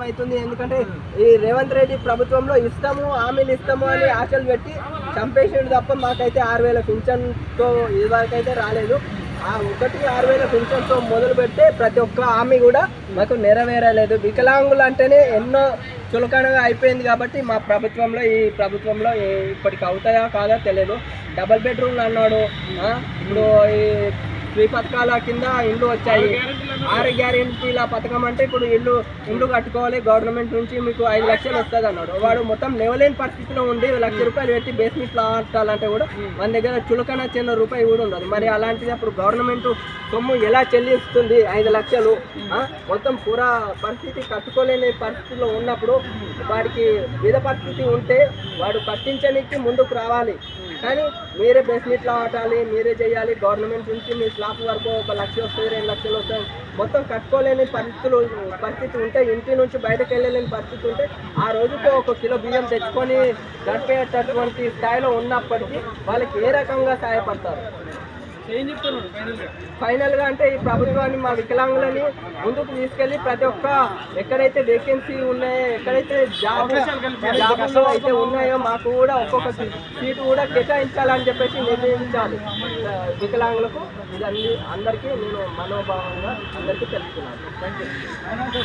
అవుతుంది. ఎందుకంటే ఈ రేవంత్ రెడ్డి ప్రభుత్వంలో హామీలు ఇస్తాము అని ఆశలు పెట్టి చంపేసాడు తప్ప మాకైతే 6,000 పింఛన్తో ఇదివరకైతే రాలేదు. ఆ 6,000 పింఛన్తో మొదలు పెడితే ప్రతి ఒక్క హామీ కూడా మాకు నెరవేరలేదు. వికలాంగులు అంటేనే ఎన్నో చులకనగా అయిపోయింది కాబట్టి ఈ ప్రభుత్వంలో ఇప్పటికి అవుతాయా కాదా తెలియదు. డబల్ బెడ్రూమ్లు అన్నాడు, ఇప్పుడు ఈ 3 పథకాల కింద ఇండ్లు వచ్చాయి. 6 గ్యారెంటీల పథకం అంటే ఇప్పుడు ఇల్లు కట్టుకోవాలి గవర్నమెంట్ నుంచి, మీకు 5 లక్షలు వస్తుంది అన్నాడు. వాడు మొత్తం లేవలేని పరిస్థితిలో ఉండి ₹1,00,000 పెట్టి బేస్మెంట్లో ఆటాలంటే కూడా మన దగ్గర చులకన చిన్న రూపాయి కూడా ఉండదు. మరి అలాంటిది అప్పుడు గవర్నమెంట్ సొమ్ము ఎలా చెల్లిస్తుంది? 5 లక్షలు మొత్తం పూరా పరిస్థితి కట్టుకోలేని పరిస్థితిలో ఉన్నప్పుడు వాడికి బీద పరిస్థితి ఉంటే వాడు కట్టించడానికి ముందుకు రావాలి. కానీ మీరే బేస్మెంట్లో ఆటాలి, మీరే చేయాలి. గవర్నమెంట్ నుంచి మీ స్లాబ్ వరకు 1 లక్ష వస్తుంది, 2 లక్షలు వస్తాయి. మొత్తం కట్టుకోలేని పరిస్థితి ఉంటే, ఇంటి నుంచి బయటకు వెళ్ళలేని పరిస్థితి ఉంటే ఆ రోజుకు 1 కిలో బియ్యం తెచ్చుకొని గడిపేటటువంటి స్థాయిలో ఉన్నప్పటికీ వాళ్ళకి ఏ రకంగా సహాయపడతారు? ఏం చెప్తున్నారు ఫైనల్గా అంటే ఈ ప్రభుత్వాన్ని మా వికలాంగులని ముందుకు తీసుకెళ్ళి ప్రతి ఒక్క ఎక్కడైతే వేకెన్సీ ఉన్నాయో, ఎక్కడైతే జాబులు అయితే ఉన్నాయో మాకు కూడా ఒక్కొక్క సీటు కూడా కేటాయించాలని చెప్పేసి నిర్ణయించాలి వికలాంగులకు. ఇది అందరికీ నేను మనోభావంగా అందరికీ తెలుపుతున్నాను. Thank you.